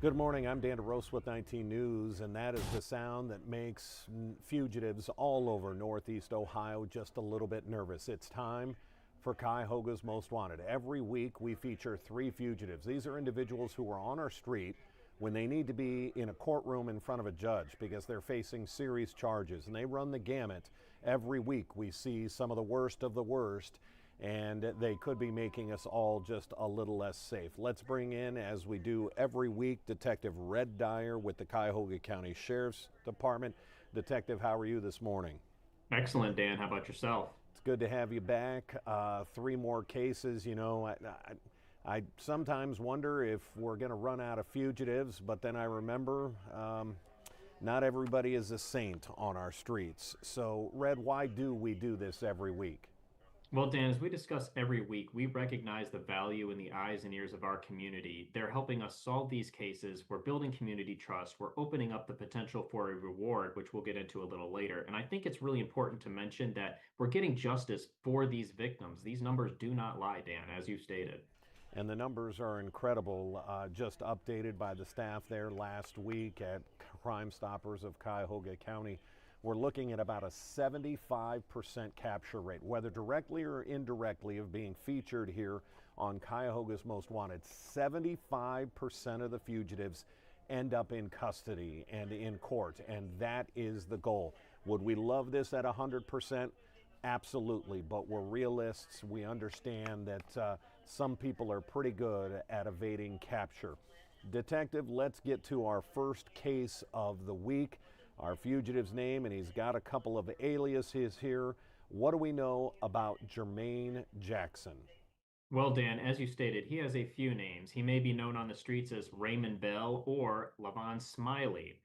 Good morning, I'm Dan DeRosa with 19 News, and that is the sound that makes fugitives all over Northeast Ohio just a little bit nervous. It's time for Cuyahoga's Most Wanted. Every week we feature 3 fugitives. These are individuals who are on our street when they need to be in a courtroom in front of a judge because they're facing serious charges, and they run the gamut. Every week we see some of the worst of the worst, and they could be making us all just a little less safe. Let's bring in, as we do every week, Detective Red Dyer with the Cuyahoga County Sheriff's Department. Detective, how are you this morning? Excellent, Dan. How about yourself? It's good to have you back. 3 more cases. I sometimes wonder if we're going to run out of fugitives, but then I remember not everybody is a saint on our streets. So, Red, why do we do this every week? Well, Dan, as we discuss every week, we recognize the value in the eyes and ears of our community. They're helping us solve these cases. We're building community trust. We're opening up the potential for a reward, which we'll get into a little later. And I think it's really important to mention that we're getting justice for these victims. These numbers do not lie, Dan, as you stated. And the numbers are incredible. Just updated by the staff there last week at Crime Stoppers of Cuyahoga County. We're looking at about a 75% capture rate, whether directly or indirectly, of being featured here on Cuyahoga's Most Wanted. 75% of the fugitives end up in custody and in court, and that is the goal. Would we love this at 100%? Absolutely, but we're realists. We understand that some people are pretty good at evading capture. Detective, let's get to our first case of the week. Our fugitive's name, and he's got a couple of aliases here. What do we know about Jermaine Jackson? Well, Dan, as you stated, he has a few names. He may be known on the streets as Raymond Bell or Lavon Smiley.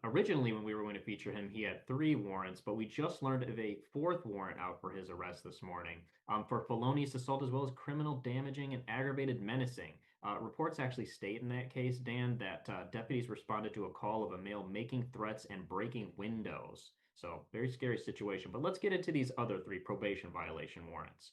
Originally, when we were going to feature him, he had 3 warrants, but we just learned of a 4th warrant out for his arrest this morning for felonious assault as well as criminal damaging and aggravated menacing. Reports actually state in that case, Dan, that deputies responded to a call of a male making threats and breaking windows. So, very scary situation. But let's get into these other 3 probation violation warrants.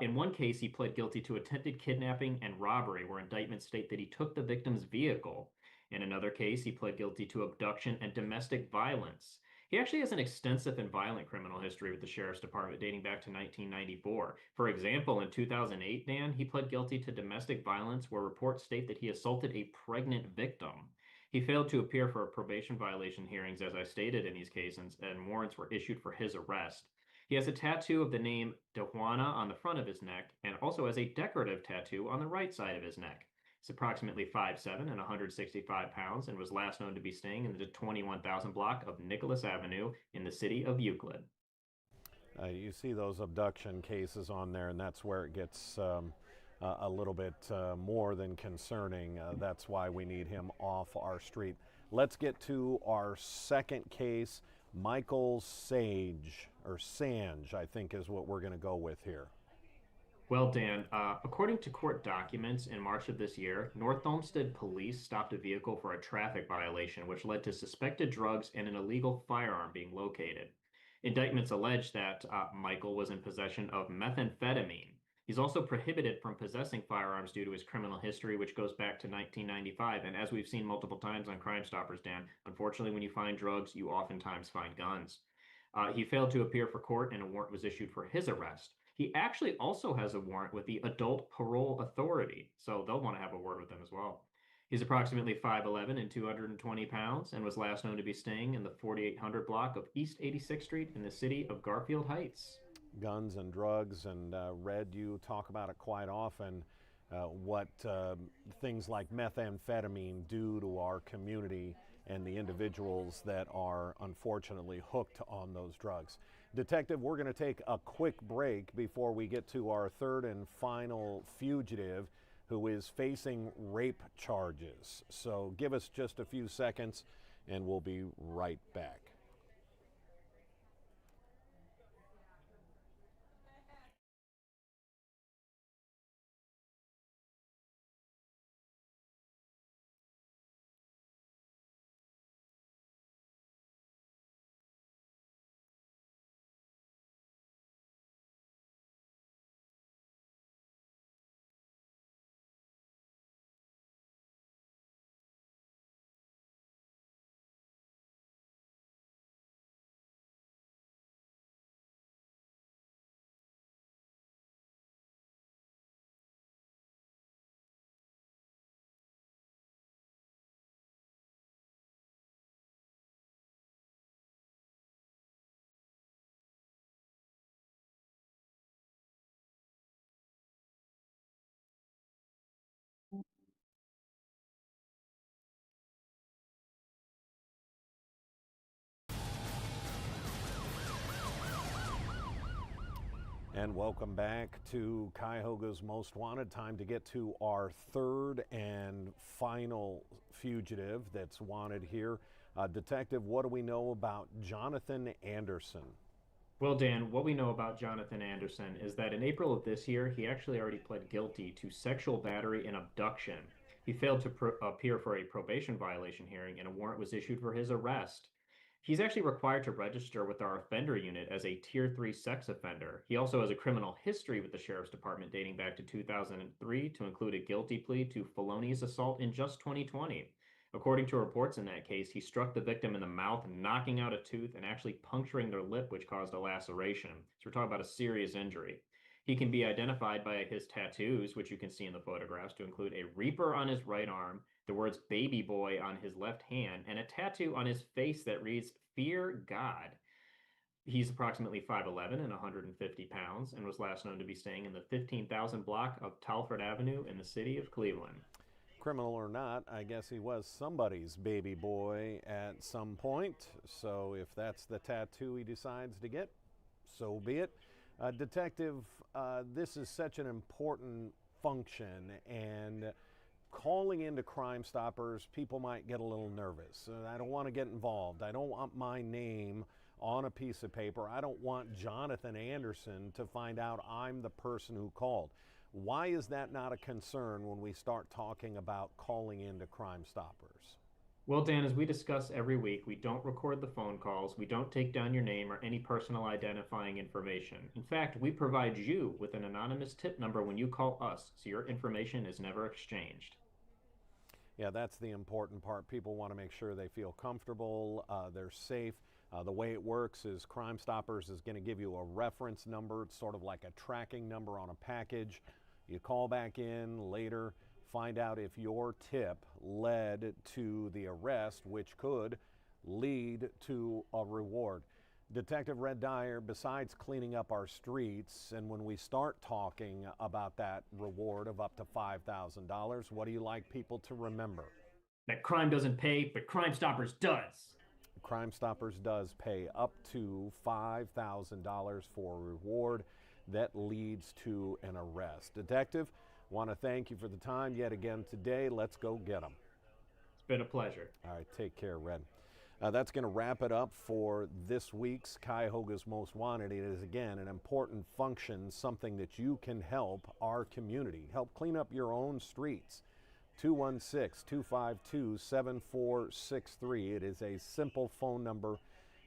In one case, he pled guilty to attempted kidnapping and robbery, where indictments state that he took the victim's vehicle. In another case, he pled guilty to abduction and domestic violence. He actually has an extensive and violent criminal history with the Sheriff's Department dating back to 1994. For example, in 2008, Dan, he pled guilty to domestic violence, where reports state that he assaulted a pregnant victim. He failed to appear for probation violation hearings, as I stated in these cases, and warrants were issued for his arrest. He has a tattoo of the name Dejuana on the front of his neck and also has a decorative tattoo on the right side of his neck. He's approximately 5'7" and 165 pounds and was last known to be staying in the 21,000 block of Nicholas Avenue in the city of Euclid. You see those abduction cases on there, and that's where it gets a little bit more than concerning. That's why we need him off our street. Let's get to our second case. Michael Sage, or Sange, I think is what we're going to go with here. Well, Dan, according to court documents in March of this year, North Olmsted police stopped a vehicle for a traffic violation, which led to suspected drugs and an illegal firearm being located. Indictments allege that Michael was in possession of methamphetamine. He's also prohibited from possessing firearms due to his criminal history, which goes back to 1995. And as we've seen multiple times on Crime Stoppers, Dan, unfortunately, when you find drugs, you oftentimes find guns. He failed to appear for court, and a warrant was issued for his arrest. He actually also has a warrant with the Adult Parole Authority, so they'll want to have a word with him as well. He's approximately 5'11" and 220 pounds and was last known to be staying in the 4800 block of East 86th Street in the city of Garfield Heights. Guns and drugs, and Red, you talk about it quite often. What things like methamphetamine do to our community and the individuals that are unfortunately hooked on those drugs. Detective, we're going to take a quick break before we get to our third and final fugitive who is facing rape charges. So give us just a few seconds and we'll be right back. And welcome back to Cuyahoga's Most Wanted. Time to get to our third and final fugitive that's wanted here. Detective, what do we know about Jonathan Anderson? Well, Dan, what we know about Jonathan Anderson is that in April of this year, he actually already pled guilty to sexual battery and abduction. He failed to appear for a probation violation hearing, and a warrant was issued for his arrest. He's actually required to register with our offender unit as a Tier 3 sex offender. He also has a criminal history with the Sheriff's Department dating back to 2003 to include a guilty plea to felonious assault in just 2020. According to reports in that case, he struck the victim in the mouth, knocking out a tooth and actually puncturing their lip, which caused a laceration. So we're talking about a serious injury. He can be identified by his tattoos, which you can see in the photographs, to include a reaper on his right arm, the words baby boy on his left hand, and a tattoo on his face that reads Fear God. He's approximately 5'11 and 150 pounds and was last known to be staying in the 15,000 block of Talford Avenue in the city of Cleveland. Criminal or not, I guess he was somebody's baby boy at some point. So if that's the tattoo he decides to get, so be it. Detective, this is such an important function, and calling into Crime Stoppers, people might get a little nervous. I don't want to get involved. I don't want my name on a piece of paper. I don't want Jonathan Anderson to find out I'm the person who called. Why is that not a concern when we start talking about calling into Crime Stoppers? Well, Dan, as we discuss every week, we don't record the phone calls, we don't take down your name or any personal identifying information. In fact, we provide you with an anonymous tip number when you call us, so your information is never exchanged. Yeah, that's the important part. People want to make sure they feel comfortable, they're safe. The way it works is Crime Stoppers is going to give you a reference number. It's sort of like a tracking number on a package. You call back in later, find out if your tip led to the arrest, which could lead to a reward. Detective Red Dyer, besides cleaning up our streets, and when we start talking about that reward of up to $5,000, what do you like people to remember? That crime doesn't pay, but Crime Stoppers does. Crime Stoppers does pay up to $5,000 for a reward that leads to an arrest. Detective, want to thank you for the time yet again today. Let's go get them. It's been a pleasure. All right, take care, Red. That's going to wrap it up for this week's Cuyahoga's Most Wanted. It is, again, an important function, something that you can help our community. Help clean up your own streets. 216-252-7463. It is a simple phone number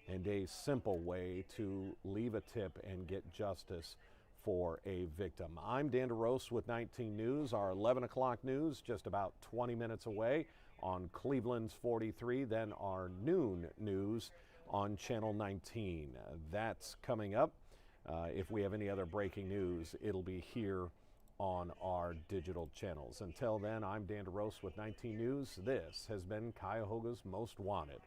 and a simple way to leave a tip and get justice for a victim. I'm Dan DeRose with 19 News. Our 11 o'clock news just about 20 minutes away on Cleveland's 43, then our noon news on Channel 19. That's coming up. If we have any other breaking news, it'll be here on our digital channels. Until then, I'm Dan DeRose with 19 News. This has been Cuyahoga's Most Wanted.